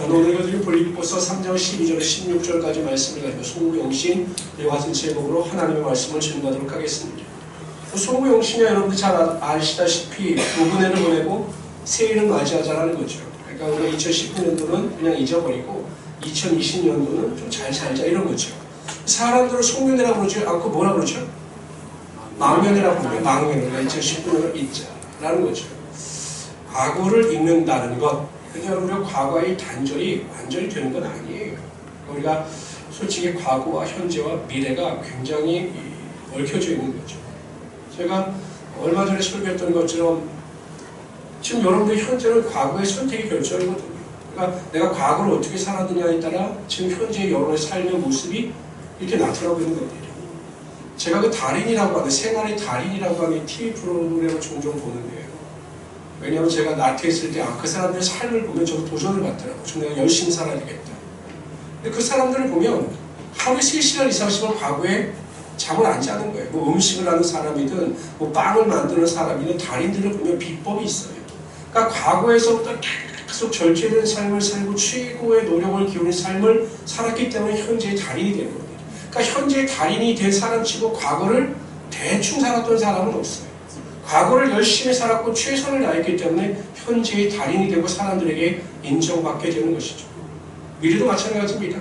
저는 오늘 읽어드린 빌립보서 3장 12절에 16절까지 말씀을 가지고 송구영신 이와 같은 제목으로 하나님의 말씀을 증거하도록 하겠습니다. 송구영신이 여러분들 잘 아시다시피 5분회를 보내고 새해를 맞이하자라는 거죠. 그러니까 우리가 2019년도는 그냥 잊어버리고 2020년도는 좀 잘 살자 이런 거죠. 사람들은 송년회라고 그러지 않고 뭐라 그러죠? 망년회라고 부르요. 망년회가 2019년을 잊자라는 거죠. 과거를 잊는다는 것. 근데 여러분, 과거의 단절이 완전히 되는 건 아니에요. 우리가 솔직히 과거와 현재와 미래가 굉장히 얽혀져 있는 거죠. 제가 얼마 전에 설교했던 것처럼 지금 여러분들 현재는 과거의 선택이 결정이거든요. 그러니까 내가 과거를 어떻게 살았느냐에 따라 지금 현재 여러분의 삶의 모습이 이렇게 나타나고 있는 겁니다. 제가 그 달인이라고 하는, 생활의 달인이라고 하는 TV 프로그램을 종종 보는데요. 왜냐하면 제가 나태했을 때 그 사람들의 삶을 보면 저도 도전을 받더라고요. 좀 내가 열심히 살아야 되겠다. 근데 그 사람들을 보면 하루에 3시간 이상씩은 과거에 잠을 안 자는 거예요. 뭐 음식을 하는 사람이든 뭐 빵을 만드는 사람이든 달인들을 보면 비법이 있어요. 그러니까 과거에서부터 계속 절제된 삶을 살고 최고의 노력을 기울인 삶을 살았기 때문에 현재의 달인이 되는 겁니다. 그러니까 현재의 달인이 된 사람치고 과거를 대충 살았던 사람은 없어요. 과거를 열심히 살았고 최선을 다했기 때문에 현재의 달인이 되고 사람들에게 인정받게 되는 것이죠. 미래도 마찬가지입니다.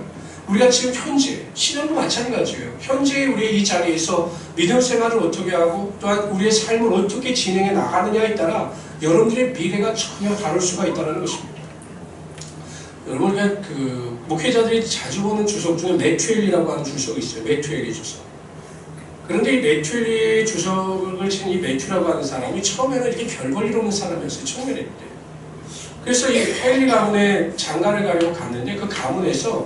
우리가 지금 현재, 신앙도 마찬가지예요. 현재 우리의 이 자리에서 믿음 생활을 어떻게 하고 또한 우리의 삶을 어떻게 진행해 나가느냐에 따라 여러분들의 미래가 전혀 다를 수가 있다는 것입니다. 여러분, 우리가 목회자들이 자주 보는 주석 중에 메투엘이라고 하는 주석이 있어요. 메투엘의 주석. 그런데 이 메투엘의 주석을 친 이 메투라고 하는 사람이 처음에는 이렇게 별 볼 일 없는 사람이었어요. 청년회 때. 그래서 이 헨리 가문에 장가를 가려고 갔는데 그 가문에서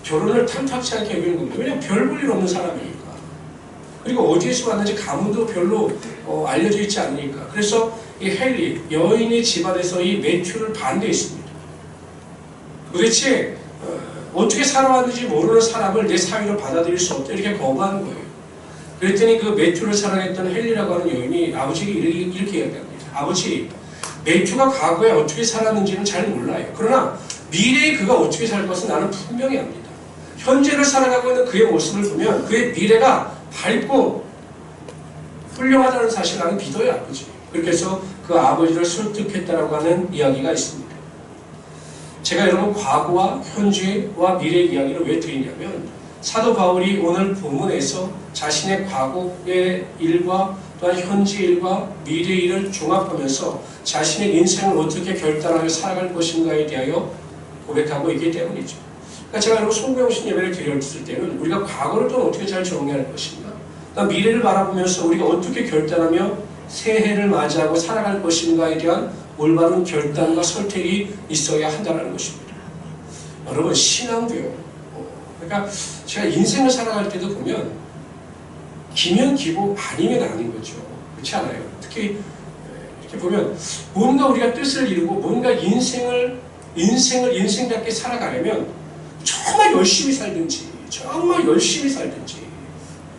결혼을 탐탁치 않게 여기는 겁니다. 왜냐하면 별 볼 일 없는 사람이니까. 그리고 어디에서 왔는지 가문도 별로 알려져 있지 않으니까. 그래서 이 헨리, 여인의 집안에서 이 메투를 반대했습니다. 도대체 어떻게 살아왔는지 모르는 사람을 내 사위로 받아들일 수 없다. 이렇게 거부하는 거예요. 그랬더니 그 매튜를 사랑했던 헨리라고 하는 여인이 아버지에게 이렇게 이야기합니다. 아버지, 매튜가 과거에 어떻게 살았는지는 잘 몰라요. 그러나 미래에 그가 어떻게 살 것은 나는 분명히 압니다. 현재를 살아가고 있는 그의 모습을 보면 그의 미래가 밝고 훌륭하다는 사실을 나는 믿어요, 아버지. 그렇게 해서 그 아버지를 설득했다라고 하는 이야기가 있습니다. 제가 여러분 과거와 현재와 미래의 이야기를 왜 드리냐면 사도 바울이 오늘 본문에서 자신의 과거의 일과 또한 현재 일과 미래 일을 종합하면서 자신의 인생을 어떻게 결단하여 살아갈 것인가에 대하여 고백하고 있기 때문이죠. 그러니까 제가 여러분 송구영신 예배를 드렸을 때는 우리가 과거를 또 어떻게 잘 정리할 것인가, 미래를 바라보면서 우리가 어떻게 결단하며 새해를 맞이하고 살아갈 것인가에 대한 올바른 결단과 선택이 있어야 한다는 것입니다. 여러분, 신앙도요. 그러니까 제가 인생을 살아갈 때도 보면 기면 기고 아니면 아닌 거죠. 그렇지 않아요? 특히 이렇게 보면 뭔가 우리가 뜻을 이루고 뭔가 인생답게 살아가려면 정말 열심히 살든지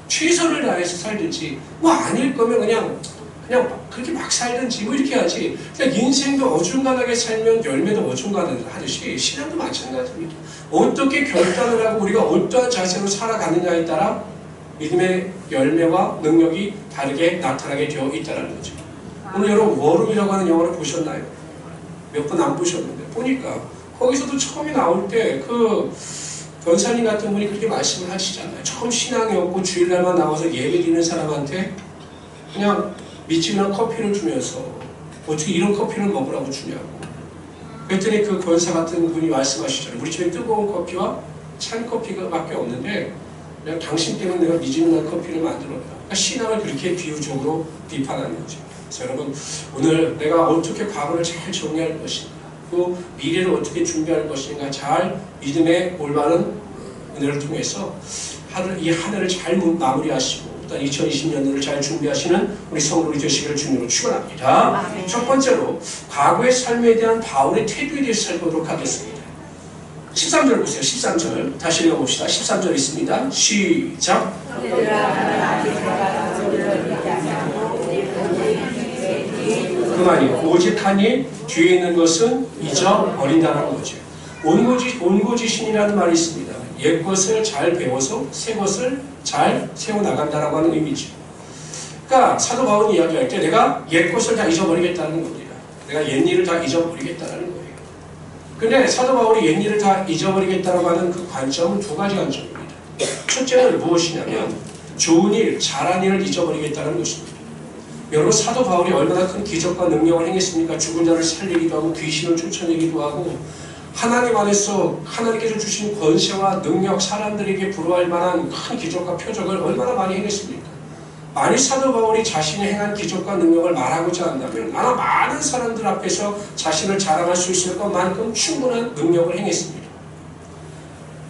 최선을 다해서 살든지 뭐 아닐 거면 그냥 그렇게 막 살든지 뭐 이렇게 하지. 그러니까 인생도 어중간하게 살면 열매도 어중간하듯이 신앙도 마찬가지입니다. 어떻게 결단을 하고 우리가 어떠한 자세로 살아가느냐에 따라 믿음의 열매와 능력이 다르게 나타나게 되어 있다는 거죠. 오늘 여러분 워룸이라고 하는 영화를 보셨나요? 몇 번 안 보셨는데 보니까 거기서도 처음에 나올 때 그 변사님 같은 분이 그렇게 말씀을 하시잖아요. 처음 신앙이 없고 주일날만 나와서 예배드리는 사람한테 그냥 미치는 커피를 주면서 어떻게 이런 커피를 먹으라고 주냐고. 그랬더니 그 권사 같은 분이 말씀하시잖아요. 우리 집에 뜨거운 커피와 찬 커피가 밖에 없는데 그냥 당신 때문에 내가 미지근한 커피를 만들었다. 그러니까 신앙을 그렇게 비유적으로 비판하는 거죠. 그래서 여러분, 오늘 내가 어떻게 과거를 잘 정리할 것인가, 또 미래를 어떻게 준비할 것인가, 잘 믿음의 올바른 은혜를 통해서 이 한 해를 잘 마무리하시고 2020년도를 잘 준비하시는 우리 성도들이 되시기를 주님으로 축원합니다. 첫 번째로 과거의 삶에 대한 바울의 태도에 대해서 살펴보도록 하겠습니다. 13절 보세요. 13절 다시 읽어봅시다. 13절 있습니다. 시작. 그만이 오직 하니 뒤에 있는 것은 잊어버린다는 거죠. 온고지신이라는 말이 있습니다. 옛 것을 잘 배워서 새 것을 잘 세워나간다라고 하는 의미죠. 그러니까 사도 바울이 이야기할 때 내가 옛 것을 다 잊어버리겠다는 겁니다. 내가 옛 일을 다 잊어버리겠다는 거예요. 근데 사도 바울이 옛 일을 다 잊어버리겠다라고 하는 그 관점은 두 가지 관점입니다. 첫째는 무엇이냐면 좋은 일, 잘한 일을 잊어버리겠다는 것입니다. 여러분 사도 바울이 얼마나 큰 기적과 능력을 행했습니까? 죽은 자를 살리기도 하고 귀신을 쫓아내기도 하고 하나님 안에서 하나님께서 주신 권세와 능력, 사람들에게 부러워할 만한 큰 기적과 표적을 얼마나 많이 행했습니까? 만일 사도 바울이 자신이 행한 기적과 능력을 말하고자 한다면 아마 많은 사람들 앞에서 자신을 자랑할 수 있을 것만큼 충분한 능력을 행했습니다.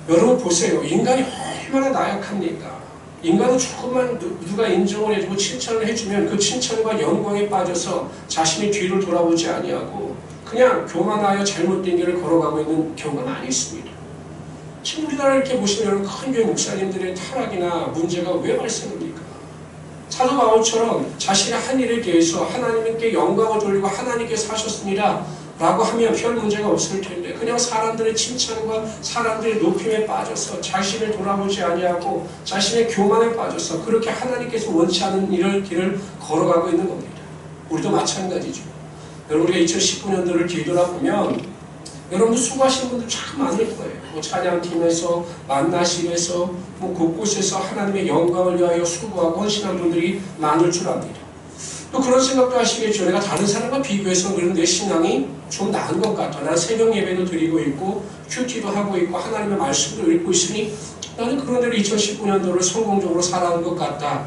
여러분 보세요. 인간이 얼마나 나약합니까? 인간은 조금만 누가 인정을 해주고 칭찬을 해주면 그 칭찬과 영광에 빠져서 자신이 뒤를 돌아보지 아니하고 그냥 교만하여 잘못된 길을 걸어가고 있는 경우가 많이 있습니다. 지금 우리나라를 이렇게 보시면 여러분 큰 교회 목사님들의 타락이나 문제가 왜 발생합니까? 사도 바울처럼 자신의 한 일에 대해서 하나님께 영광을 돌리고 하나님께서 하셨습니다 라고 하면 별 문제가 없을 텐데 그냥 사람들의 칭찬과 사람들의 높임에 빠져서 자신을 돌아보지 아니하고 자신의 교만에 빠져서 그렇게 하나님께서 원치 않은 길을 걸어가고 있는 겁니다. 우리도 마찬가지죠. 여러분 우리가 2019년도를 뒤돌아보면 여러분도 수고하신 분들 참 많을 거예요. 뭐 찬양팀에서 만나실에서 뭐 곳곳에서 하나님의 영광을 위하여 수고하고 헌신한 분들이 많을 줄 압니다. 또 그런 생각도 하시겠죠. 내가 다른 사람과 비교해서 그런 내 신앙이 좀 나은 것 같아. 난 새벽 예배도 드리고 있고 큐티도 하고 있고 하나님의 말씀도 읽고 있으니 나는 그런 대로 2019년도를 성공적으로 살아온 것 같다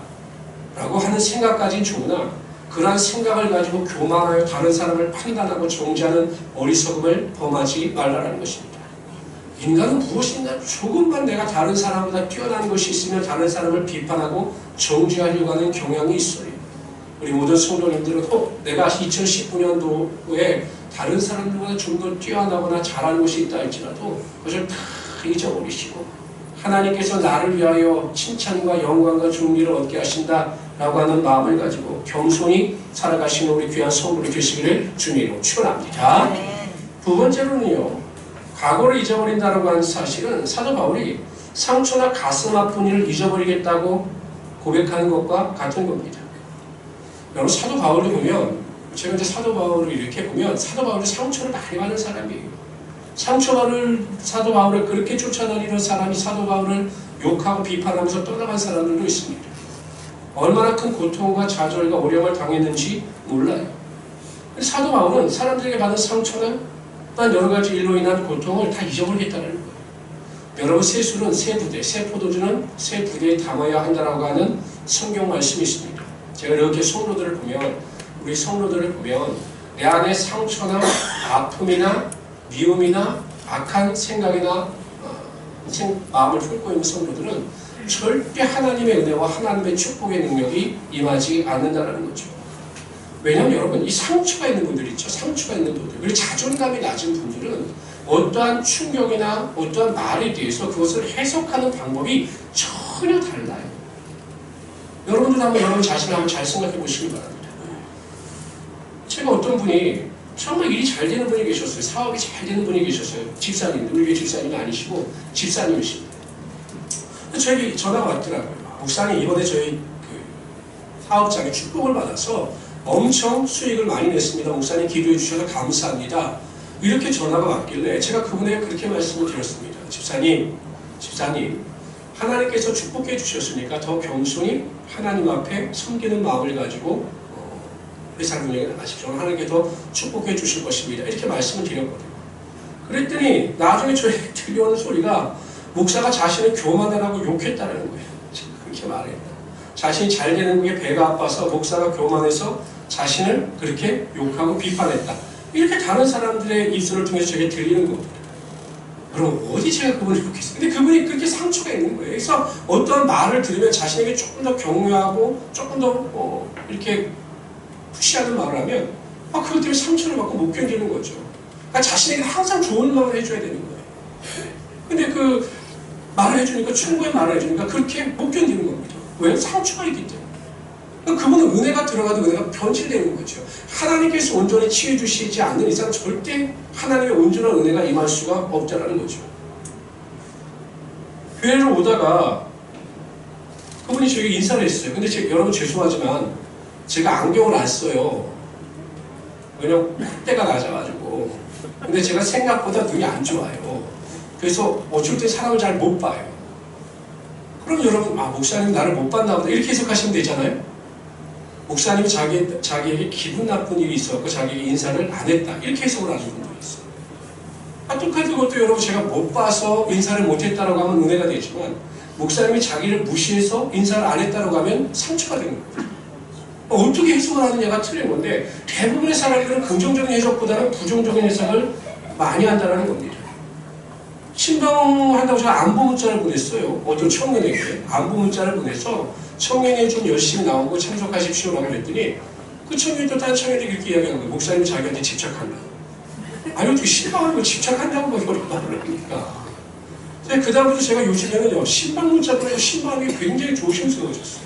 라고 하는 생각까지는 좋으나 그러한 생각을 가지고 교만하여 다른 사람을 판단하고 정죄하는 어리석음을 범하지 말라는 것입니다. 인간은 무엇인가 조금만 내가 다른 사람보다 뛰어난 것이 있으면 다른 사람을 비판하고 정죄하려고 하는 경향이 있어요. 우리 모든 성도님들은 내가 2019년도에 다른 사람들보다 좀 더 뛰어나거나 잘하는 것이 있다 할지라도 그것을 다 잊어버리시고 하나님께서 나를 위하여 칭찬과 영광과 존귀를 얻게 하신다라고 하는 마음을 가지고 겸손히 살아가시는 우리 귀한 성도들 되시기를 주님으로 축원합니다. 두 번째로는요. 과거를 잊어버린다라고 하는 사실은 사도 바울이 상처나 가슴 아픈 일을 잊어버리겠다고 고백하는 것과 같은 겁니다. 여러분 사도 바울을 보면 제가 이제 사도 바울을 이렇게 보면 사도 바울이 상처를 많이 받는 사람이에요. 상처받을 사도 바울을 그렇게 쫓아다니는 사람이 사도 바울을 욕하고 비판하면서 떠나간 사람들도 있습니다. 얼마나 큰 고통과 좌절과 어려움을 당했는지 몰라요. 사도 바울은 사람들에게 받은 상처나 난 여러 가지 일로 인한 고통을 다 잊어버리겠다는 거예요. 여러분 새 술은 새 부대, 새 포도주는 새 부대에 담아야 한다라고 하는 성경 말씀이 있습니다. 제가 이렇게 성도들을 보면 우리 성도들을 보면 내 안에 상처나 아픔이나 미움이나 악한 생각이나 마음을 품고 있는 성도들은 절대 하나님의 은혜와 하나님의 축복의 능력이 임하지 않는다는 거죠. 왜냐하면 여러분 이 상처가 있는 분들 있죠. 상처가 있는 분들 그리고 자존감이 낮은 분들은 어떠한 충격이나 어떠한 말에 대해서 그것을 해석하는 방법이 전혀 달라요. 여러분들 한번 여러분 자신을 한번 잘 생각해 보시기 바랍니다. 제가 어떤 분이 정말 일이 잘 되는 분이 계셨어요. 사업이 잘 되는 분이 계셨어요. 집사님, 우리 교회 집사님이 아니시고 집사님이십니다. 저에게 전화가 왔더라고요. 목사님 이번에 저희 그 사업장에 축복을 받아서 엄청 수익을 많이 냈습니다. 목사님 기도해 주셔서 감사합니다. 이렇게 전화가 왔길래 제가 그분에게 그렇게 말씀을 드렸습니다. 집사님 하나님께서 축복해 주셨으니까 더 겸손히 하나님 앞에 섬기는 마음을 가지고 회사를 운영해 나가십시오. 하나님께 더 축복해 주실 것입니다. 이렇게 말씀을 드렸거든요. 그랬더니 나중에 저에게 들려오는 소리가 목사가 자신을 교만하라고 욕했다는 거예요. 그렇게 말했다. 자신이 잘 되는 게 배가 아파서 목사가 교만해서 자신을 그렇게 욕하고 비판했다. 이렇게 다른 사람들의 입술을 통해서 저에게 들리는 겁니다. 여러분 어디 제가 그분을 욕했어요? 근데 그분이 그렇게 상처가 있는 거예요. 그래서 어떤 말을 들으면 자신에게 조금 더 격려하고 조금 더 이렇게 푸시하는 말을 하면 그것 때문에 상처를 받고 못 견디는 거죠. 그러니까 자신에게 항상 좋은 말을 해줘야 되는 거예요. 근데 그 말을 해주니까 충고의 말을 해주니까 그렇게 못 견디는 겁니다. 왜? 상처가 있기 때문에. 그분은 은혜가 들어가도 은혜가 변질되는 거죠. 하나님께서 온전히 치유해 주시지 않는 이상 절대 하나님의 온전한 은혜가 임할 수가 없다는 거죠. 교회를 오다가 그분이 저에게 인사를 했어요. 근데 여러분 죄송하지만 제가 안경을 안 써요. 왜냐면 콧대가 낮아가지고. 근데 제가 생각보다 눈이 안 좋아요. 그래서 어쩔 때 사람을 잘 못 봐요. 그럼 여러분, 목사님 나를 못 봤나 보다 이렇게 해석하시면 되잖아요. 목사님이 자기에게 기분 나쁜 일이 있었고 자기에게 인사를 안 했다 이렇게 해석을 하는 분들이 있어요. 똑같은 것도 여러분 제가 못 봐서 인사를 못 했다고 하면 은혜가 되지만 목사님이 자기를 무시해서 인사를 안 했다고 하면 상처가 되는 거예요. 어떻게 해석을 하느냐가 틀린 건데 대부분의 사람들은 긍정적인 해석보다는 부정적인 해석을 많이 한다는 겁니다. 신방한다고 제가 안부 문자를 보냈어요. 어떤 청년에게 안부 문자를 보내서 청년이 좀 열심히 나오고 참석하십시오라고 그랬더니 그 청년도 다른 청년들이 그렇게 이야기하는 거예요. 목사님 자기한테 집착한다. 아니 어떻게 신방하고 집착한다고 막 이런 말을 하니까 그 다음부터 제가 요즘에는요 신방 문자 보내고 신방이 굉장히 조심스러워졌어요.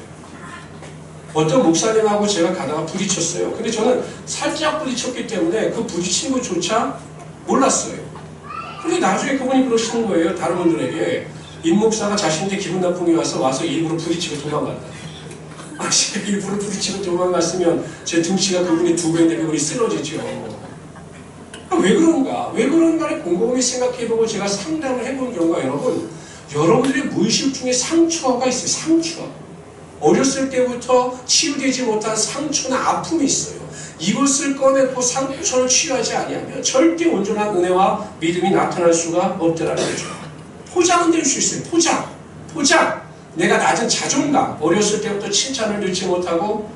어떤 목사님하고 제가 가다가 부딪혔어요. 근데 저는 살짝 부딪혔기 때문에 그 부딪힌 것조차 몰랐어요. 근데 나중에 그분이 그러시는 거예요. 다른 분들에게 임 목사가 자신한테 기분 나쁨이 와서 일부러 부딪히고 도망간다. 일부러 부딪히고 도망갔으면 제 등치가 그분이 2배인데 그분이 쓰러지죠. 왜 그런가? 왜 그런가를 곰곰이 생각해보고 제가 상담을 해본 경우가 여러분들의 무의식 중에 상처가 있어요. 상처. 어렸을 때부터 치유되지 못한 상처나 아픔이 있어요. 이것을 꺼내고 상처를 치유하지 아니하면 절대 온전한 은혜와 믿음이 나타날 수가 없다는 거죠. 포장은 될 수 있어요. 포장. 내가 낮은 자존감, 어렸을 때부터 칭찬을 듣지 못하고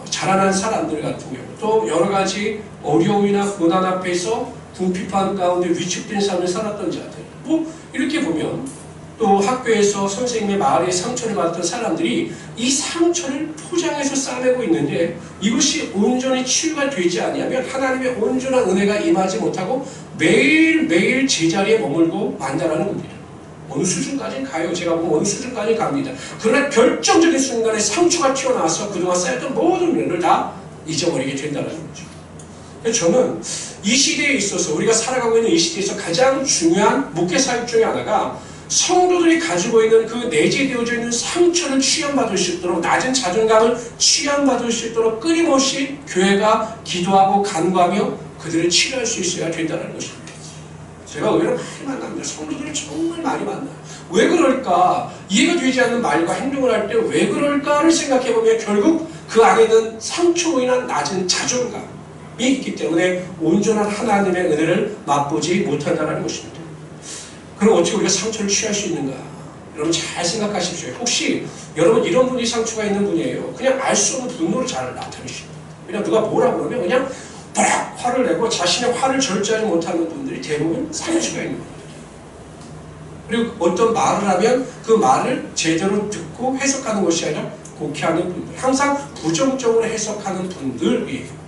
자라난 사람들 같은 경우, 또 여러 가지 어려움이나 고난 앞에서 궁핍한 가운데 위축된 삶을 살았던 자들, 이렇게 보면 또 학교에서 선생님의 말에 상처를 받았던 사람들이 이 상처를 포장해서 싸매고 있는데 이것이 온전히 치유가 되지 아니하면 하나님의 온전한 은혜가 임하지 못하고 매일매일 제자리에 머물고 만다라는 겁니다. 어느 수준까지 가요. 제가 보면 어느 수준까지 갑니다. 그러나 결정적인 순간에 상처가 튀어나와서 그동안 쌓였던 모든 은혜를 다 잊어버리게 된다는 거죠. 저는 이 시대에 있어서 우리가 살아가고 있는 이 시대에서 가장 중요한 목회 사역 중에 하나가 성도들이 가지고 있는 그 내재되어져 있는 상처를 치유받을 수 있도록 낮은 자존감을 치유받을 수 있도록 끊임없이 교회가 기도하고 간구하며 그들을 치료할 수 있어야 된다는 것입니다. 제가 의외로 많이 만납니다. 성도들을 정말 많이 만나요. 왜 그럴까? 이해가 되지 않는 말과 행동을 할 때 왜 그럴까를 생각해보면 결국 그 안에 있는 상처로 인한 낮은 자존감이 있기 때문에 온전한 하나님의 은혜를 맛보지 못한다는 것입니다. 그럼 어떻게 우리가 상처를 취할 수 있는가? 여러분 잘 생각하십시오. 혹시 여러분 이런 분이 상처가 있는 분이에요. 그냥 알 수 없는 분노를 잘 나타내십니다. 그냥 누가 뭐라고 그러면 그냥 빡 화를 내고 자신의 화를 절제하지 못하는 분들이 대부분 상처가 있는 겁니다. 그리고 어떤 말을 하면 그 말을 제대로 듣고 해석하는 것이 아니라 곡해하는 분들, 항상 부정적으로 해석하는 분들이에요.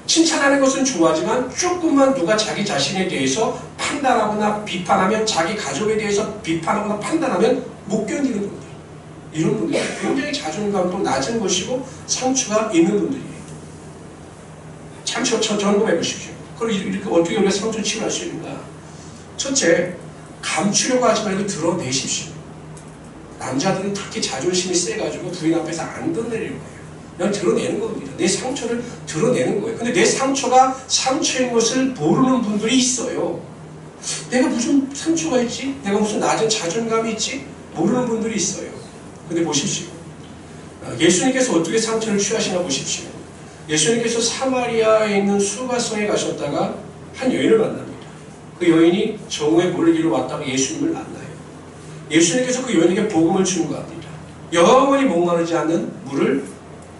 칭찬하는 것은 좋아하지만 조금만 누가 자기 자신에 대해서 판단하거나 비판하면, 자기 가족에 대해서 비판하거나 판단하면 못 견디는 분들, 이런 분들이 굉장히 자존감도 낮은 것이고 상처가 있는 분들이에요. 참 점검해 보십시오. 그럼 이렇게 어떻게 우리가 상처 치유할 수 있는가? 첫째, 감추려고 하지 말고 드러내십시오. 남자들은 특히 자존심이 세가지고 부인 앞에서 안 드러내려고 해요. 그냥 드러내는 겁니다. 내 상처를 드러내는 거예요. 근데 내 상처가 상처인 것을 모르는 분들이 있어요. 내가 무슨 상처가 있지? 내가 무슨 낮은 자존감이 있지? 모르는 분들이 있어요. 근데 보십시오. 예수님께서 어떻게 상처를 취하시나 보십시오. 예수님께서 사마리아에 있는 수가성에 가셨다가 한 여인을 만납니다. 그 여인이 정오에 물을 길러 왔다가 예수님을 만나요. 예수님께서 그 여인에게 복음을 충고합니다. 영원히 목마르지 않는 물을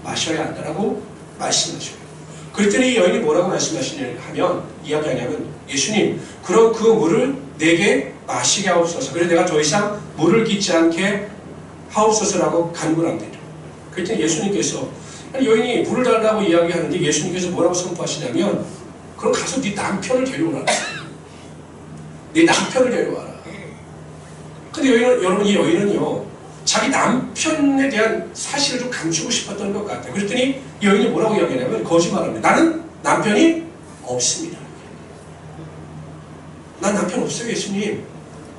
마셔야 한다라고 말씀하셔요. 그랬더니 이 여인이 뭐라고 말씀하시냐 하면, 이야기하냐면, 예수님, 그럼 그 물을 내게 마시게 하옵소서. 그래서 내가 더 이상 물을 깃지 않게 하옵소서라고 간구를 합니다. 그랬더니 예수님께서, 여인이 물을 달라고 이야기하는데 예수님께서 뭐라고 선포하시냐면, 그럼 가서 네 남편을 데려오라. 네 남편을 데려와라. 근데 여러분, 이 여인은요, 자기 남편에 대한 사실을 좀 감추고 싶었던 것 같아요. 그랬더니 이 여인이 뭐라고 이야기하냐면 거짓말합니다. 나는 남편이 없습니다. 난 남편 없어요, 예수님.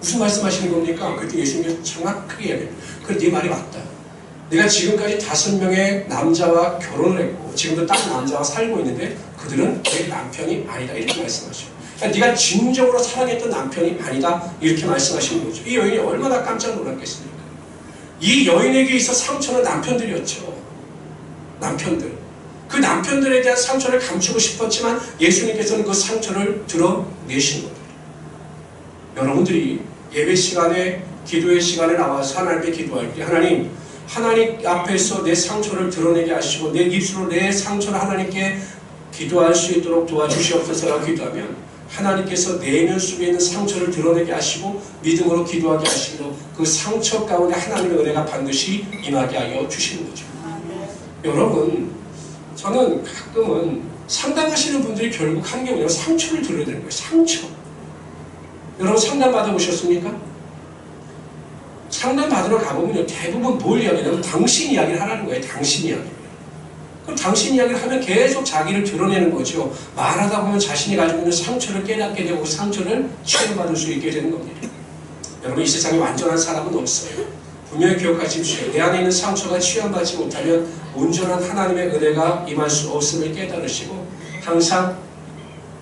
무슨 말씀하시는 겁니까? 그때 예수님이 정확하게 이야기해요. 그래, 네 말이 맞다. 내가 지금까지 5명의 남자와 결혼을 했고 지금도 딱 남자와 살고 있는데 그들은 내 남편이 아니다. 이렇게 말씀하셔요. 그러니까 네가 진정으로 사랑했던 남편이 아니다. 이렇게 말씀하시는 거죠. 이 여인이 얼마나 깜짝 놀랐겠습니까? 이 여인에게 있어 상처는 남편들이었죠. 남편들. 그 남편들에 대한 상처를 감추고 싶었지만 예수님께서는 그 상처를 드러내신 겁니다. 여러분들이 예배 시간에 기도의 시간에 나와서 하나님께 기도할 때 하나님 앞에서 내 상처를 드러내게 하시고 내 입술로 내 상처를 하나님께 기도할 수 있도록 도와주시옵소서라고 기도하면 하나님께서 내면 속에 있는 상처를 드러내게 하시고 믿음으로 기도하게 하시고 그 상처 가운데 하나님의 은혜가 반드시 임하게 하여 주시는 거죠. 여러분, 저는 가끔은 상담하시는 분들이 결국 하는 게 뭐냐면 상처를 드러내는 거예요. 상처. 여러분 상담 받아보셨습니까? 상담 받으러 가보면요, 대부분 뭘 이야기하냐면 당신 이야기를 하라는 거예요. 당신 이야기. 그럼 당신 이야기를 하면 계속 자기를 드러내는 거죠. 말하다 보면 자신이 가지고 있는 상처를 깨닫게 되고 그 상처를 치유받을 수 있게 되는 겁니다. 여러분, 이 세상에 완전한 사람은 없어요. 분명히 기억하십시오. 내 안에 있는 상처가 치유받지 못하면 온전한 하나님의 은혜가 임할 수 없음을 깨달으시고 항상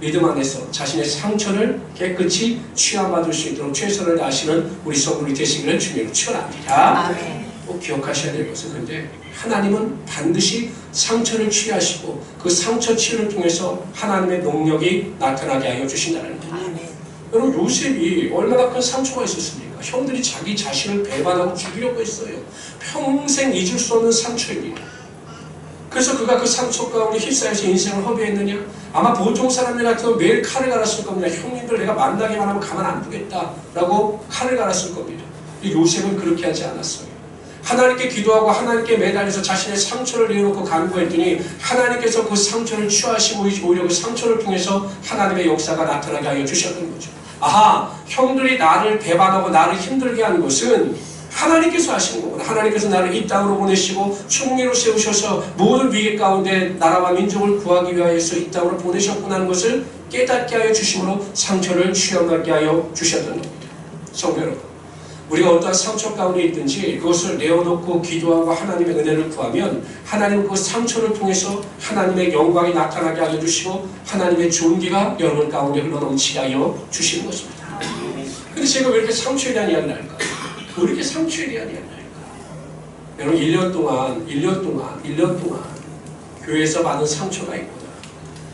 믿음 안에서 자신의 상처를 깨끗이 치유받을 수 있도록 최선을 다하시는 우리 성도들이 되시기를 주님으로 축원합니다. 아멘. 꼭 기억하셔야 될 것은 근데 하나님은 반드시 상처를 치유하시고 그 상처 치유를 통해서 하나님의 능력이 나타나게 하여 주신다는 거예요. 아멘. 여러분, 요셉이 얼마나 큰 상처가 있었습니까? 형들이 자기 자신을 배반하고 죽이려고 했어요. 평생 잊을 수 없는 상처입니다. 그래서 그가 그 상처 가운데 휩싸여서 인생을 허비했느냐? 아마 보통 사람들 같으면 매일 칼을 갈았을 겁니다. 형님들 내가 만나기만 하면 가만 안 두겠다라고 칼을 갈았을 겁니다. 요셉은 그렇게 하지 않았어요. 하나님께 기도하고 하나님께 매달려서 자신의 상처를 내어놓고 간구했더니 하나님께서 그 상처를 치유하시고 오히려 그 상처를 통해서 하나님의 역사가 나타나게 하여 주셨던 거죠. 아하, 형들이 나를 배반하고 나를 힘들게 하는 것은 하나님께서 하시는 거구나. 하나님께서 나를 이 땅으로 보내시고 총리로 세우셔서 모든 위기 가운데 나라와 민족을 구하기 위하여서 이 땅으로 보내셨구나 하는 것을 깨닫게 하여 주심으로 상처를 치유하게 하여 주셨던 겁니다. 성도 여러분, 우리가 어떠한 상처 가운데 있든지 그것을 내어놓고 기도하고 하나님의 은혜를 구하면 하나님은 그 상처를 통해서 하나님의 영광이 나타나게 하여 주시고 하나님의 존귀가 여러분 가운데 흘러넘치게 하여 주시는 것입니다. 근데 제가 왜 이렇게 상처에 대한 이야기를 할까요? 왜 이렇게 상처에 대한 이야기를 할까요? 여러분, 1년 동안 교회에서 받은 상처가 있구나,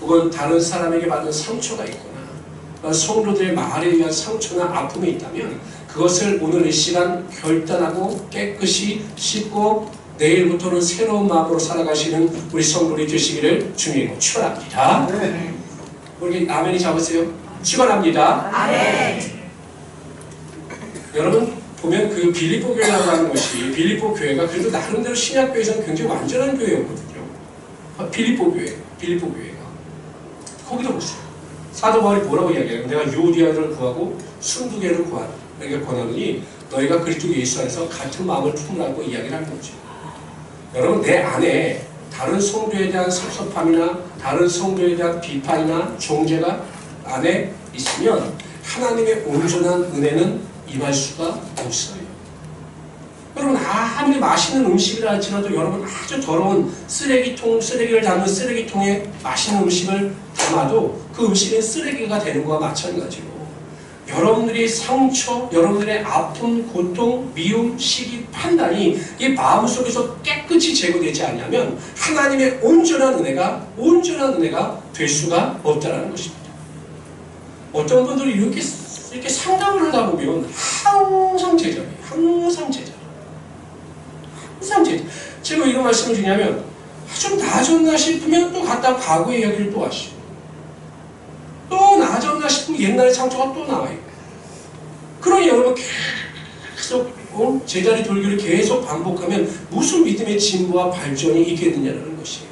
혹은 다른 사람에게 받은 상처가 있구나, 성도들의 말에 의한 상처나 아픔이 있다면 그것을 오늘 이 시간 결단하고 깨끗이 씻고 내일부터는 새로운 마음으로 살아가시는 우리 성도들이 되시기를 주님으로 축원합니다. 우리 아멘이 잡으세요. 축원합니다. 아멘. 여러분 보면 그 빌립보 교회라고 하는 것이, 빌립보 교회가 그래도 나름대로 신약교회에서는 굉장히 완전한 교회였거든요. 빌립보 교회가 거기도 보세요. 사도 바울이 뭐라고 이야기해요? 내가 유디아를 구하고 순두개를 구하는 권하노니 너희가 그리스도 예수 안에서 같은 마음을 품으라고 이야기를 하는 거죠. 여러분, 내 안에 다른 성도에 대한 섭섭함이나 다른 성도에 대한 비판이나 정죄가 안에 있으면 하나님의 온전한 은혜는 임할 수가 없어요. 여러분, 아무리 맛있는 음식이라 할지라도 여러분 아주 더러운 쓰레기를 담은 쓰레기통에 맛있는 음식을 담아도 그 음식은 쓰레기가 되는 것과 마찬가지로 여러분들의 상처, 여러분들의 아픔, 고통, 미움, 시기, 판단이 이 마음속에서 깨끗이 제거되지 않으면 하나님의 온전한 은혜가 될 수가 없다는 것입니다. 어떤 분들이 이렇게 상담을 하다 보면 항상 제자예요. 항상 제자. 제가 이런 말씀을 드리냐면 좀 나아졌나 싶으면 또 갔다 과거의 이야기를 또 하시고 또 나아졌나 싶으면 옛날의 상처가 또 나와요. 그러니 여러분 계속 제자리 돌기를 계속 반복하면 무슨 믿음의 진보와 발전이 있겠느냐는 것이에요.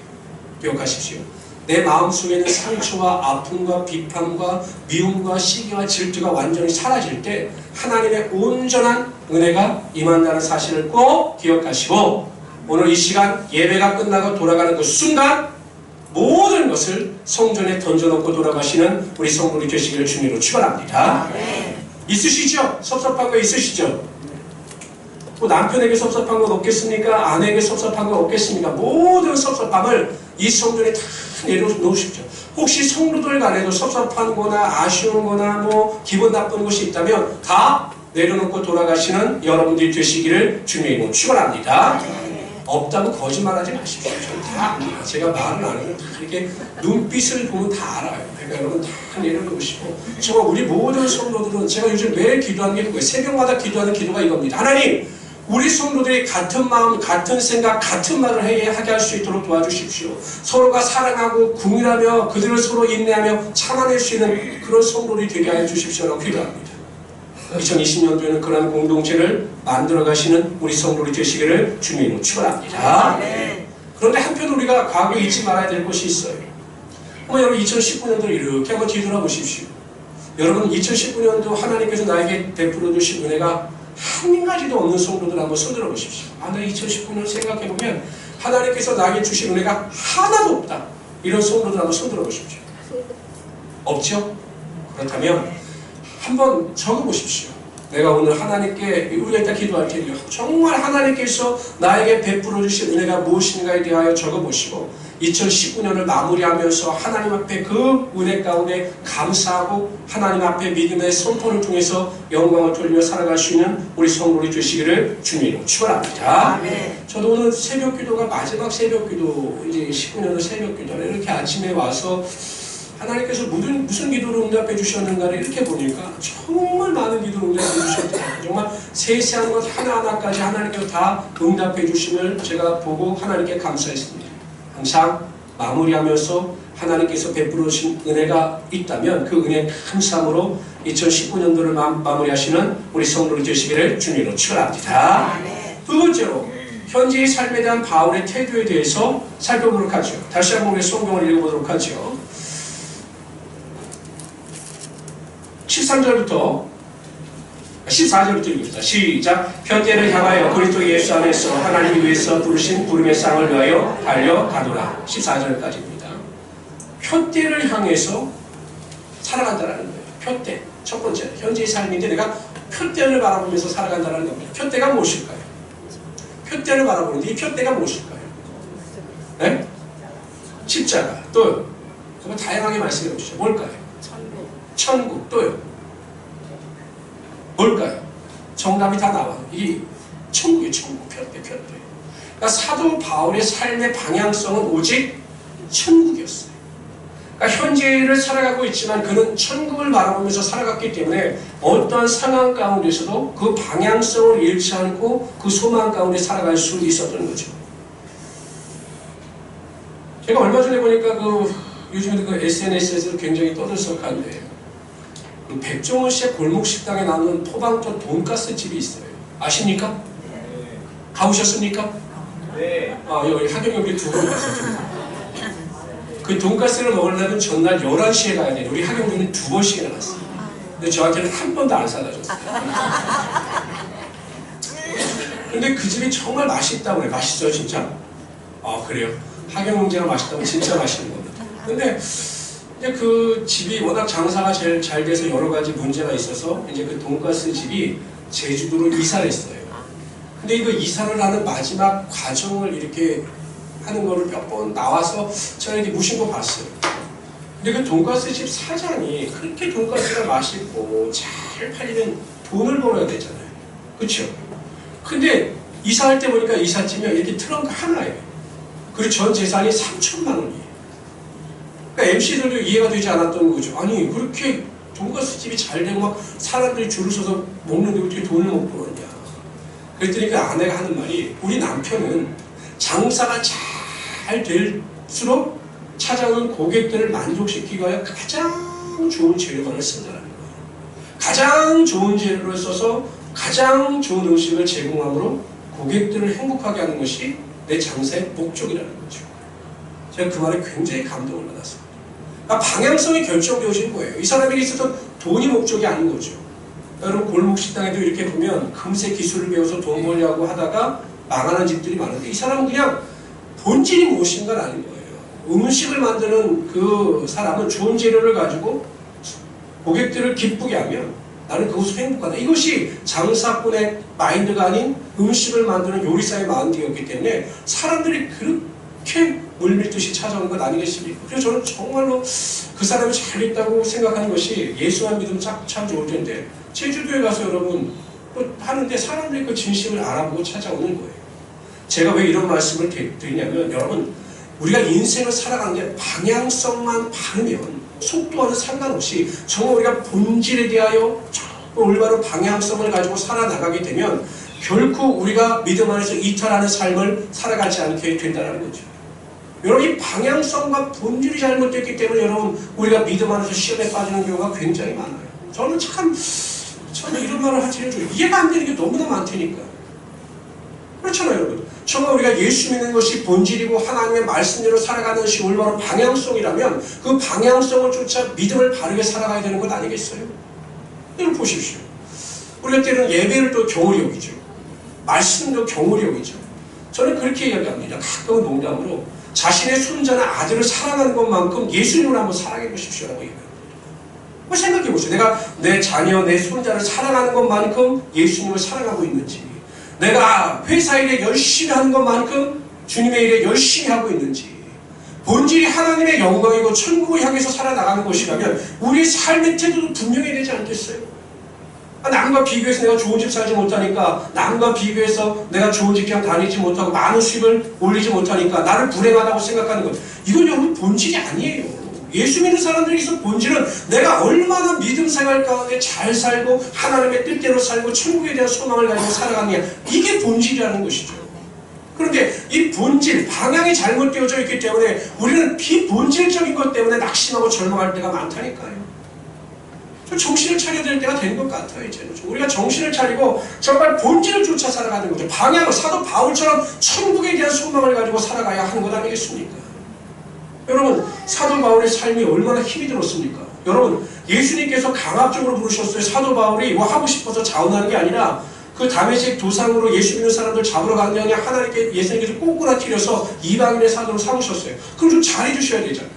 기억하십시오. 내 마음속에는 상처와 아픔과 비판과 미움과 시기와 질투가 완전히 사라질 때 하나님의 온전한 은혜가 임한다는 사실을 꼭 기억하시고 오늘 이 시간 예배가 끝나고 돌아가는 그 순간 모든 것을 성전에 던져놓고 돌아가시는 우리 성도들이 되시기를 주님으로 축원합니다. 있으시죠? 섭섭한 거 있으시죠? 뭐 남편에게 섭섭한 건 없겠습니까? 아내에게 섭섭한 건 없겠습니까? 모든 섭섭함을 이 성전에 다 내려놓으십시오. 혹시 성도들 간에도 섭섭한 거나 아쉬운 거나 뭐 기분 나쁜 것이 있다면 다 내려놓고 돌아가시는 여러분들이 되시기를 주님의 이름으로 축원합니다. 없다고 거짓말하지 마십시오. 저는 다 압니다. 제가 말을 안 하면 다 이렇게 눈빛을 보면 다 알아요. 그러니까 여러분 다 내려놓으시고 정말 우리 모든 성도들은 제가 요즘 매일 기도하는 게 그거예요. 새벽마다 기도하는 기도가 이겁니다. 하나님, 우리 성도들이 같은 마음, 같은 생각, 같은 말을 하게 할 수 있도록 도와주십시오. 서로가 사랑하고 궁일하며 그들을 서로 인내하며 참아낼 수 있는 그런 성도들이 되게 하여 주십시오라고 기도합니다. 2020년도에는 그런 공동체를 만들어 가시는 우리 성도들이 되시기를 주님으로 축원합니다. 그런데 한편 우리가 과거에 잊지 말아야 될 것이 있어요. 여러분 2019년도를 이렇게 한번 뒤돌아보십시오. 여러분 2019년도 하나님께서 나에게 베풀어 주신 은혜가 한 가지도 없는 성도들 한번 손들어 보십시오. 나 2019년 생각해보면 하나님께서 나에게 주신 은혜가 하나도 없다. 이런 성도들 한번 손들어 보십시오. 없죠? 그렇다면 한번 적어보십시오. 내가 오늘 하나님께 우리가 이따 기도할 테니까 정말 하나님께서 나에게 베풀어 주신 은혜가 무엇인가에 대하여 적어보시고 2019년을 마무리하면서 하나님 앞에 그 은혜 가운데 감사하고 하나님 앞에 믿음의 선포를 통해서 영광을 돌리며 살아갈 수 있는 우리 성도들이 되시기를 주님으로 축원합니다. 저도 오늘 새벽 기도가 마지막 새벽 기도, 이제 19년의 새벽 기도를 이렇게 아침에 와서 하나님께서 무슨 기도를 응답해 주셨는가를 이렇게 보니까 정말 많은 기도를 응답해 주셨더라고요. 정말 세세한 것 하나하나까지 하나님께서 다 응답해 주심을 제가 보고 하나님께 감사했습니다. 항상 마무리하면서 하나님께서 베풀어 주신 은혜가 있다면 그 은혜 감사함으로 2019년도를 마무리하시는 우리 성도들 되시기를 주님으로 축원합니다. 두 번째로 현재의 삶에 대한 바울의 태도에 대해서 살펴보도록 하죠. 다시 한번 우리 성경을 읽어보도록 하죠. 13절부터 14절부터 읽읍시다. 시작. 편대를 향하여 그리스도 예수 안에서 하나님이 위해서 부르신 부름의 상을 위하여 달려가노라. 14절까지입니다. 편대를 향해서 살아간다는 거예요. 편대. 첫 번째, 현재의 삶인데 내가 편대를 바라보면서 살아간다는 겁니다. 편대가 무엇일까요? 편대를 바라보는데 이 편대가 무엇일까요? 네? 십자가. 또요. 정말 다양하게 말씀해 보시죠. 뭘까요? 천국. 또요. 뭘까요? 정답이 다 나와요. 이 천국이에요. 천국. 편대. 그러니까 사도 바울의 삶의 방향성은 오직 천국이었어요. 그러니까 현재를 살아가고 있지만 그는 천국을 바라보면서 살아갔기 때문에 어떠한 상황 가운데서도 그 방향성을 잃지 않고 그 소망 가운데 살아갈 수 있었던 거죠. 제가 얼마 전에 보니까 요즘에 SNS에서 굉장히 떠들썩한데 백종원 씨의 골목식당에 나오는 포방전 돈가스 집이 있어요. 아십니까? 네. 가보셨습니까? 네. 여기 하경이 우리 두 번 갔었죠. 그 돈가스를 먹으려면 전날 11시에 가야 돼요. 우리 하경이는 2번씩이나 갔어요. 근데 저한테는 한 번도 안 사다 줬어요. 근데 그 집이 정말 맛있다고 그래요. 맛있어요, 진짜? 그래요. 하경영제가 맛있다고 진짜 맛있는 겁니다. 근데 이제 그 집이 워낙 장사가 제일 잘 돼서 여러 가지 문제가 있어서 이제 그 돈가스 집이 제주도로 이사를 했어요. 근데 이거 이사를 하는 마지막 과정을 이렇게 하는 거를 몇 번 나와서 제가 이렇게 무심코 봤어요. 근데 그 돈가스 집 사장이 그렇게 돈가스가 맛있고 잘 팔리면 돈을 벌어야 되잖아요. 그렇죠? 근데 이사할 때 보니까 이삿짐이 이렇게 트렁크 하나예요. 그리고 전 재산이 3천만 원이에요. 그러니까 MC들도 이해가 되지 않았던 거죠. 아니 그렇게 돈가스 집이 잘 되고 막 사람들이 줄을 서서 먹는데 어떻게 돈을 못 벌었냐. 그랬더니 그 아내가 하는 말이 우리 남편은 장사가 잘 될수록 찾아오는 고객들을 만족시키기 위하여 가장 좋은 재료만을 쓴다는 거예요. 가장 좋은 재료를 써서 가장 좋은 음식을 제공함으로 고객들을 행복하게 하는 것이 내 장사의 목적이라는 거죠. 제가 그 말에 굉장히 감동을 받았습니다. 그러니까 방향성이 결정되어진 거예요. 이 사람에게 있어서 돈이 목적이 아닌 거죠. 여러분 골목 식당에도 이렇게 보면 금세 기술을 배워서 돈 벌려고 하다가 망하는 집들이 많은데 이 사람은 그냥 본질이 무엇인가는 아닌 거예요. 음식을 만드는 그 사람은 좋은 재료를 가지고 고객들을 기쁘게 하면 나는 그것으로 행복하다. 이것이 장사꾼의 마인드가 아닌 음식을 만드는 요리사의 마인드였기 때문에 사람들이 그렇게 물밀듯이 찾아오는 것 아니겠습니까? 그래서 저는 정말로 그 사람이 잘 있다고 생각하는 것이 예수만 믿으면 참 좋을 텐데 제주도에 가서 여러분 하는데 사람들이 그 진심을 알아보고 찾아오는 거예요. 제가 왜 이런 말씀을 드리냐면 여러분 우리가 인생을 살아가는데 방향성만 바르면 속도와는 상관없이 정말 우리가 본질에 대하여 올바른 방향성을 가지고 살아나가게 되면 결코 우리가 믿음 안에서 이탈하는 삶을 살아가지 않게 된다는 거죠. 여러분 이 방향성과 본질이 잘못됐기 때문에 여러분 우리가 믿음 안에서 시험에 빠지는 경우가 굉장히 많아요. 저는 저는 이런 말을 하지는 좀 이해가 안 되는 게 너무나 많다니까. 그렇잖아요 여러분. 정말 우리가 예수 믿는 것이 본질이고 하나님의 말씀대로 살아가는 것이 올바른 방향성이라면 그 방향성을 쫓아 믿음을 바르게 살아가야 되는 것 아니겠어요? 여러분 보십시오. 우리가 때로는 예배를 또 경홀히 여기죠. 말씀도 경홀히 여기죠. 저는 그렇게 이야기합니다. 가끔은 농담으로 자신의 손자나 아들을 사랑하는 것만큼 예수님을 한번 사랑해 보십시오라고 얘기합니다. 생각해 보세요. 내가 내 자녀, 내 손자를 사랑하는 것만큼 예수님을 사랑하고 있는지, 내가 회사 일에 열심히 하는 것만큼 주님의 일에 열심히 하고 있는지, 본질이 하나님의 영광이고 천국을 향해서 살아나가는 것이라면 우리의 삶의 태도도 분명해야 되지 않겠어요? 남과 비교해서 내가 좋은 집 살지 못하니까, 남과 비교해서 내가 좋은 직장 다니지 못하고 많은 수입을 올리지 못하니까 나를 불행하다고 생각하는 것, 이건 여러분 본질이 아니에요. 예수 믿는 사람들에게서 본질은 내가 얼마나 믿음 생활 가운데 잘 살고 하나님의 뜻대로 살고 천국에 대한 소망을 가지고 살아가느냐, 이게 본질이라는 것이죠. 그런데 이 본질, 방향이 잘못되어져 있기 때문에 우리는 비본질적인 것 때문에 낙심하고 절망할 때가 많다니까요. 정신을 차려야 될 때가 된 것 같아요. 이제는 우리가 정신을 차리고 정말 본질을 쫓아 살아가는 거죠. 방향을 사도 바울처럼 천국에 대한 소망을 가지고 살아가야 하는 것 아니겠습니까? 여러분 사도 바울의 삶이 얼마나 힘이 들었습니까? 여러분 예수님께서 강압적으로 부르셨어요. 사도 바울이 뭐 하고 싶어서 자원하는 게 아니라 그 다메섹 도상으로 예수 믿는 사람들 잡으러 가는 게 아니라 하나님께 예수님께서 꼬꾸라뜨려서 이방인의 사도로 삼으셨어요. 그럼 좀 잘해주셔야 되잖아요.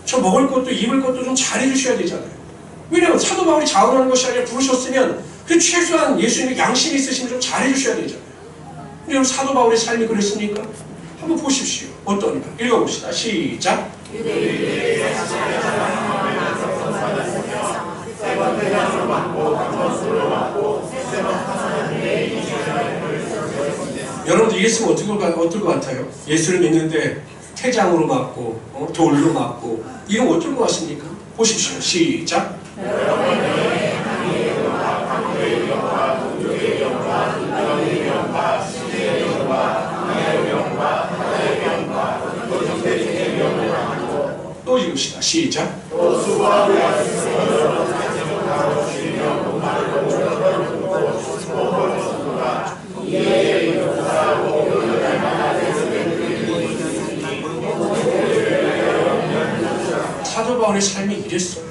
저 먹을 것도 입을 것도 좀 잘해주셔야 되잖아요. 왜냐하면 사도 바울이 자원하는 것이 아니라 부르셨으면 그 최소한 예수님의 양심이 있으시면 좀 잘해주셔야 되잖아요. 여러분 사도 바울의 삶이 그랬습니까? 한번 보십시오. 어떤가? 읽어봅시다. 시작. 여러분들 이랬으면 어떨 것 같아요? 예수를 믿는데 태장으로 맞고 돌로 맞고 이러면 어떨 것 같습니까? 보십시오. 시작. 또 읽읍시다. 시작. 사도 바울의 삶이 이랬어요.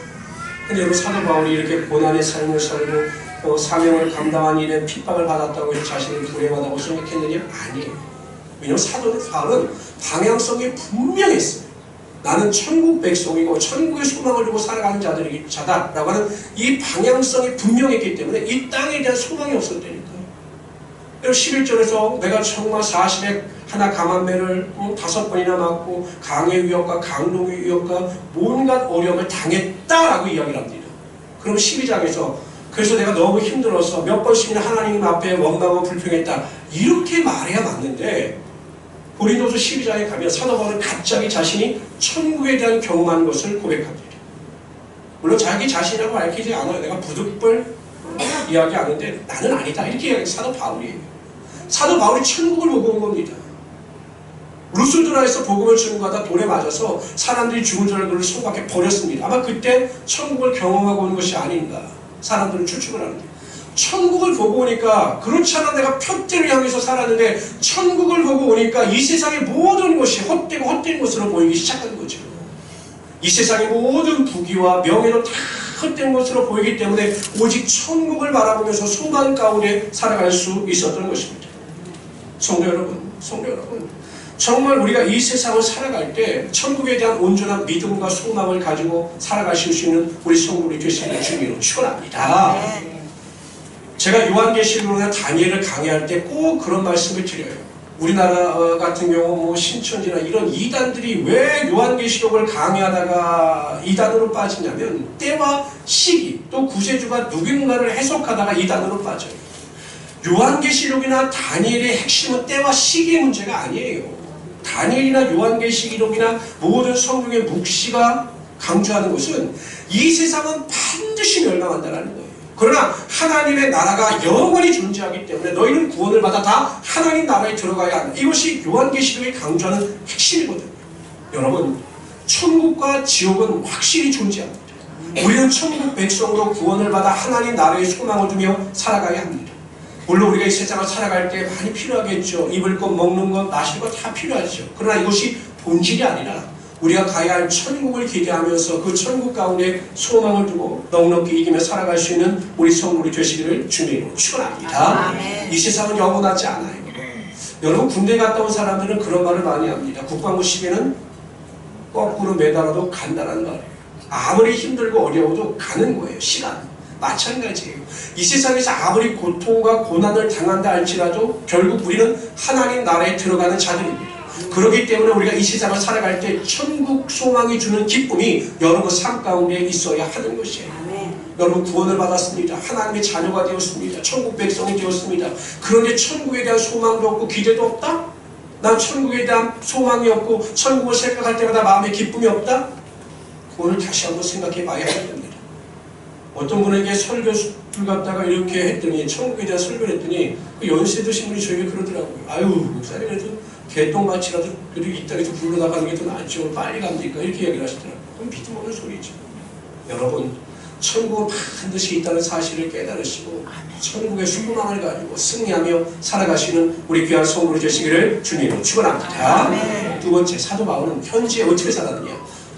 근데 여러분 사도 바울이 이렇게 고난의 삶을 살고 사명을 감당한 일에 핍박을 받았다고 해서 자신을 불행하다고 생각했느냐? 아니에요. 왜냐하면 사도 바울은 방향성이 분명했어요. 나는 천국 백성이고 천국의 소망을 두고 살아가는 자다라고 하는 이 방향성이 분명했기 때문에 이 땅에 대한 소망이 없었다니까요. 11절에서 내가 정말 40에 하나 감한매를 5번이나 맞고 강의 위협과 강동의 위협과 온갖 어려움을 당했다라고 이야기를 합니다. 그럼 12장에서 그래서 내가 너무 힘들어서 몇 번씩이나 하나님 앞에 원망하고 불평했다 이렇게 말해야 맞는데 고린도서 12장에 가면 사도 바울은 갑자기 자신이 천국에 대한 경험한 것을 고백합니다. 물론 자기 자신이라고 밝히지 않아요. 내가 부득불 이야기하는데 나는 아니다 이렇게 이야기해요. 사도 바울이에요. 사도 바울이 천국을 보고 온 겁니다. 루스드라에서 복음을 전하다 돌에 맞아서 사람들이 죽은 줄 알고 손밖에 버렸습니다. 아마 그때 천국을 경험하고 오는 것이 아닌가 사람들은 추측을 하는데 천국을 보고 오니까 그렇지 않아 내가 표대를 향해서 살았는데 천국을 보고 오니까 이 세상의 모든 것이 헛되고 헛된 것으로 보이기 시작한 거죠. 이 세상의 모든 부귀와 명예도 다 헛된 것으로 보이기 때문에 오직 천국을 바라보면서 소망 가운데 살아갈 수 있었던 것입니다. 성도 여러분, 정말 우리가 이 세상을 살아갈 때 천국에 대한 온전한 믿음과 소망을 가지고 살아가실 수 있는 우리 성도들이 되시기를 주님으로 축원합니다. 제가 요한계시록이나 다니엘을 강의할 때 꼭 그런 말씀을 드려요. 우리나라 같은 경우 뭐 신천지나 이런 이단들이 왜 요한계시록을 강의하다가 이단으로 빠지냐면 때와 시기 또 구세주가 누군가를 해석하다가 이단으로 빠져요. 요한계시록이나 다니엘의 핵심은 때와 시기의 문제가 아니에요. 다니엘이나 요한계시록이나 모든 성경의 묵시가 강조하는 것은 이 세상은 반드시 멸망한다는 거예요. 그러나 하나님의 나라가 영원히 존재하기 때문에 너희는 구원을 받아 다 하나님 나라에 들어가야 한다. 이것이 요한계시록이 강조하는 핵심이거든요. 여러분, 천국과 지옥은 확실히 존재합니다. 우리는 천국 백성으로 구원을 받아 하나님 나라에 소망을 두며 살아가야 합니다. 물론 우리가 이 세상을 살아갈 때 많이 필요하겠죠. 입을 것, 먹는 것, 마실 것 다 필요하죠. 그러나 이것이 본질이 아니라 우리가 가야 할 천국을 기대하면서 그 천국 가운데 소망을 두고 넉넉히 이기며 살아갈 수 있는 우리 성도들이 되시기를 주님으로 축원합니다. 이 세상은 영원하지 않아요. 여러분, 군대 갔다 온 사람들은 그런 말을 많이 합니다. 국방부 시계는 거꾸로 매달아도 간다는 말이에요. 아무리 힘들고 어려워도 가는 거예요. 시간. 마찬가지예요. 이 세상에서 아무리 고통과 고난을 당한다 할지라도 결국 우리는 하나님 나라에 들어가는 자들입니다. 그렇기 때문에 우리가 이 세상을 살아갈 때 천국 소망이 주는 기쁨이 여러분 삶 가운데 있어야 하는 것이에요. 여러분 구원을 받았습니다. 하나님의 자녀가 되었습니다. 천국 백성이 되었습니다. 그런데 천국에 대한 소망도 없고 기대도 없다? 난 천국에 대한 소망이 없고 천국을 생각할 때마다 마음에 기쁨이 없다? 그거를 다시 한번 생각해 봐야 합니다. 어떤 분에게 설교를 갖다가 이렇게 했더니 천국에 대한 설교를 했더니 그 연세 드신 분이 저에게 그러더라고요. 아유 목사님 그래도 개똥같이라도 그래도 이 땅에서 굴러나가는 게 더 낫죠. 빨리 갑니까? 이렇게 얘기를 하시더라고요. 그럼 믿음 없는 소리죠. 여러분 천국은 반드시 있다는 사실을 깨달으시고 천국의 소망을 가지고 승리하며 살아가시는 우리 귀한 성도들 되시기를 주님으로 축원합니다. 두 번째, 사도 바울은 현지에 어떻게 살았느냐?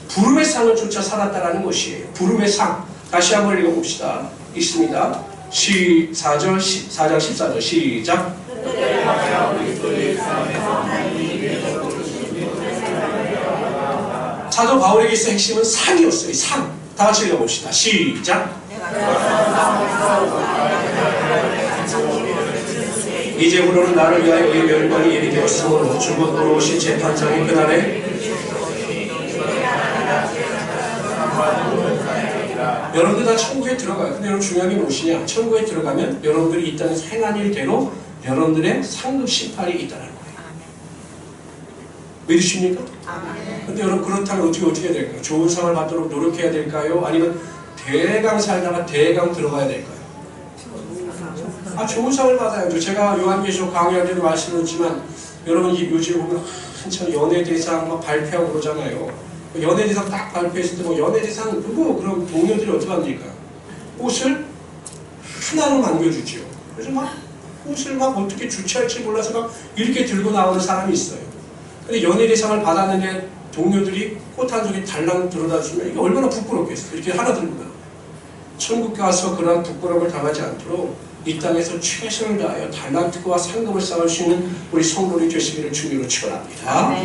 부름의 상을 쫓아 살았다라는 것이에요. 부름의 상. 다시 한번 읽어봅시다. 있습니다. 4장 14절 시작. 사도 바울에게 있어 핵심은 상이었어요. 상. 다 같이 읽어봅시다. 시작. 이제부로는 나를 위하여 이 멸관이 예비 되었으므로 주권으로 오신 재판장이 그날에 여러분들 다 천국에 들어가요. 근데 여러분 중요한 게 무엇이냐? 천국에 들어가면 여러분들이 이 땅에서 행한 일대로 여러분들의 상급 심판이 있다는 거예요. 믿으십니까? 근데 여러분 그렇다면 어떻게 해야 될까요? 좋은 상을 받도록 노력해야 될까요? 아니면 대강 살다가 대강 들어가야 될까요? 좋은 상을 받아야죠. 제가 요한계시록 강의할 때도 말씀드렸지만 여러분 요즘 보면 한참 연예대상 막 발표하고 그러잖아요. 연예대상 딱 발표했을 때 뭐 연예대상 누구 그럼 동료들이 어떻게 합니까? 옷을 하나로 남겨주죠. 그래서 막 옷을 막 어떻게 주최할지 몰라서 막 이렇게 들고 나오는 사람이 있어요. 근데 연예대상을 받았는데 동료들이 꽃 한 송이 달랑 들어다 주면 이게 얼마나 부끄럽겠어요. 이렇게 하나 들고 나와요. 천국 가서 그런 부끄러움을 당하지 않도록 이 땅에서 최선을 다하여 달란트와 상금을 쌓을 수 있는 우리 성도들이 되시기를 주님으로 축원합니다.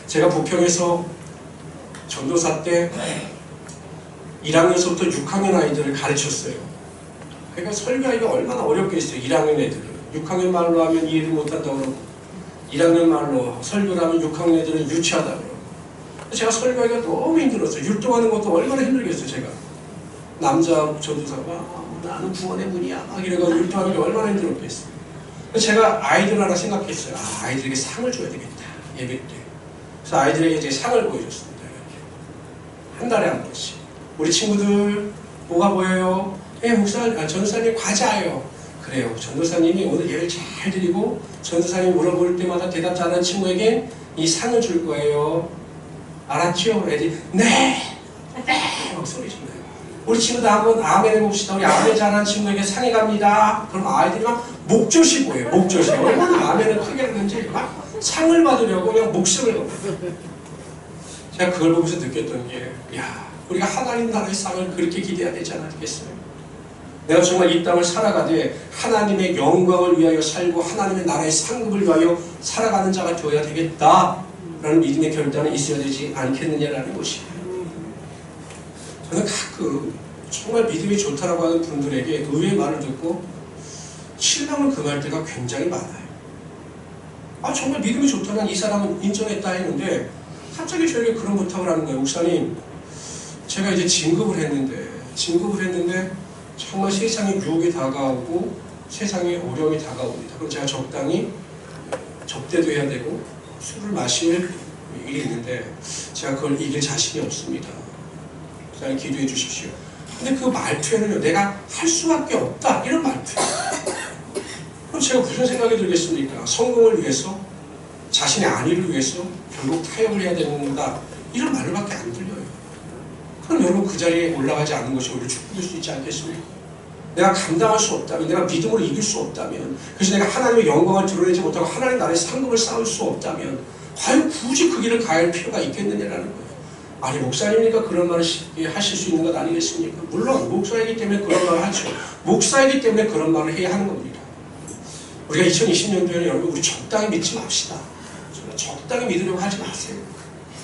제가 부평에서 전도사 때 1학년서부터 6학년 아이들을 가르쳤어요. 그러니까 설교하기가 얼마나 어렵겠어요. 1학년 애들을. 6학년 말로 하면 이해를 못한다고 그러고 1학년 말로 설교를 하면 6학년 애들은 유치하다고 그러고 제가 설교하기가 너무 힘들었어요. 율동하는 것도 얼마나 힘들겠어요. 제가 남자 전도사가 나는 구원의 문이야 막 이래가지고 율동하는 게 얼마나 힘들었겠어요. 제가 아이들 하나 생각했어요. 아이들에게 상을 줘야 되겠다. 예배 때. 그래서 아이들에게 제 상을 보여줬습니다. 한 달에 한 번씩. 우리 친구들 뭐가 보여요? 전도사님 과자예요. 그래요. 전도사님이 오늘 예를 잘 드리고 전도사님이 물어볼 때마다 대답 잘하는 친구에게 이 상을 줄 거예요. 알았죠? 애들이 네! 막 소리 질러요. 우리 친구들 한번 아멘 해봅시다. 우리 아멘 잘하는 친구에게 상이 갑니다. 그럼 아이들이 막 목젖이 보여요. 목젖이. 얼마나 아멘을 크게 하는지 막 상을 받으려고 그냥 목숨을 걸어요. 제가 그걸 보면서 느꼈던 게, 야, 우리가 하나님 나라의 상을 그렇게 기대해야 되지 않겠어요? 내가 정말 이 땅을 살아가되 하나님의 영광을 위하여 살고 하나님의 나라의 상급을 위하여 살아가는 자가 되어야 되겠다라는 믿음의 결단이 있어야 되지 않겠느냐라는 것이에요. 저는 가끔 정말 믿음이 좋다라고 하는 분들에게 의외의 말을 듣고 실망을 금할 때가 굉장히 많아요. 정말 믿음이 좋다는 이 사람은 인정했다 했는데 갑자기 저에게 그런 부탁을 하는 거예요. 목사님, 제가 이제 진급을 했는데 정말 세상에 유혹이 다가오고 세상에 어려움이 다가옵니다. 그럼 제가 적당히 접대도 해야 되고 술을 마실 일이 있는데 제가 그걸 이길 자신이 없습니다. 목사님 기도해 주십시오. 근데 그 말투에는요, 내가 할 수밖에 없다 이런 말투예요. 그럼 제가 무슨 생각이 들겠습니까? 성공을 위해서, 자신의 안위를 위해서 결국 타협을 해야 되는다 이런 말로밖에 안 들려요. 그럼 여러분 그 자리에 올라가지 않는 것이 오히려 축복일 수 있지 않겠습니까? 내가 감당할 수 없다면, 내가 믿음으로 이길 수 없다면, 그래서 내가 하나님의 영광을 드러내지 못하고 하나님 나라의 상급을 쌓을 수 없다면 과연 굳이 그 길을 가야 할 필요가 있겠느냐라는 거예요. 아니 목사님이니까 그런 말을 하실 수 있는 것 아니겠습니까? 물론 목사이기 때문에 그런 말을 하죠. 목사이기 때문에 그런 말을 해야 하는 겁니다. 우리가 2020년도에는 여러분 우리 적당히 믿지 맙시다. 적당히 믿으려고 하지 마세요.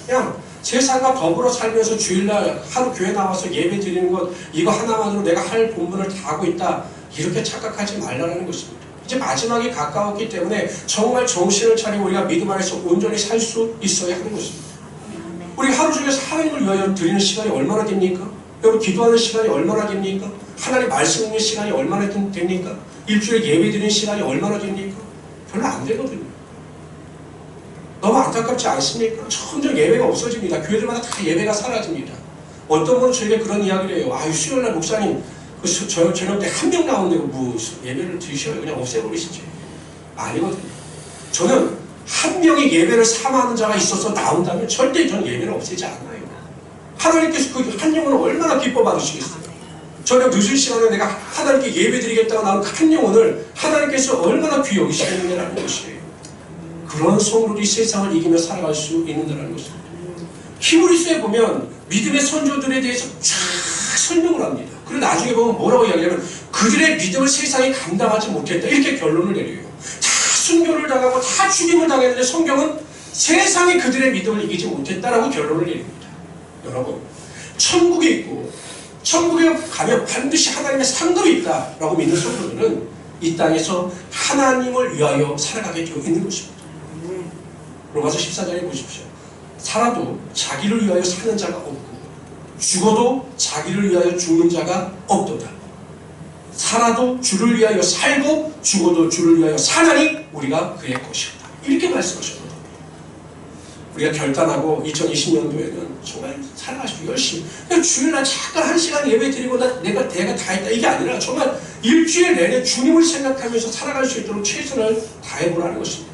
그냥 세상과 더불어 살면서 주일날 하루 교회 나와서 예배 드리는 것 이거 하나만으로 내가 할 본분을 다 하고 있다 이렇게 착각하지 말라는 것입니다. 이제 마지막이 가까웠기 때문에 정말 정신을 차리고 우리가 믿음 안에서 온전히 살 수 있어야 하는 것입니다. 우리 하루 중에 하나님을 위하여 드리는 시간이 얼마나 됩니까? 여러분 기도하는 시간이 얼마나 됩니까? 하나님 말씀 읽는 시간이 얼마나 됩니까? 일주일에 예배 드리는 시간이 얼마나 됩니까? 별로 안 되거든요. 너무 안타깝지 않습니까? 점점 예배가 없어집니다. 교회들마다 다 예배가 사라집니다. 어떤 분은 저에게 그런 이야기를 해요. 수요일날 목사님 저녁 때 한 명 나오는데 무슨 예배를 드셔요? 그냥 없애버리시지. 아니거든요. 저는 한 명이 예배를 삼아하는 자가 있어서 나온다면 절대 저는 예배를 없애지 않아요. 하나님께서 그 한 영혼을 얼마나 기뻐 받으시겠어요? 저녁 늦은 시간에 내가 하나님께 예배 드리겠다고 나온 한 영혼을 하나님께서 얼마나 귀히 여기시겠느냐라는 것이에요. 그런 성도들이 세상을 이기며 살아갈 수 있는다는 것입니다. 히브리서에 보면 믿음의 선조들에 대해서 쫙 설명을 합니다. 그리고 나중에 보면 뭐라고 이야기하면 그들의 믿음을 세상이 감당하지 못했다 이렇게 결론을 내려요. 다 순교를 당하고 다 죽임을 당했는데 성경은 세상이 그들의 믿음을 이기지 못했다라고 결론을 내립니다. 여러분 천국에 있고 천국에 가면 반드시 하나님의 상급이 있다라고 믿는 성도들은 이 땅에서 하나님을 위하여 살아가게 되어 있는 것입니다. 로마서 14장에 보십시오. 살아도 자기를 위하여 사는 자가 없고 죽어도 자기를 위하여 죽는 자가 없도다. 살아도 주를 위하여 살고 죽어도 주를 위하여 사나니 우리가 그의 것이었다. 이렇게 말씀하셨거든요. 우리가 결단하고 2020년도에는 정말 살아가시고 열심히 그냥 주일날 잠깐 한 시간 예배 드리고 내가 다 했다 이게 아니라 정말 일주일 내내 주님을 생각하면서 살아갈 수 있도록 최선을 다해보라는 것입니다.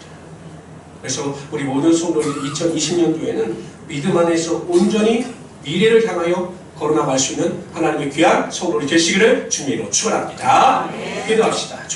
그래서 우리 모든 성도들이 2020년도에는 믿음 안에서 온전히 미래를 향하여 걸어나갈 수 있는 하나님의 귀한 성도들이 되시기를 주님으로 축원합니다. 기도합시다.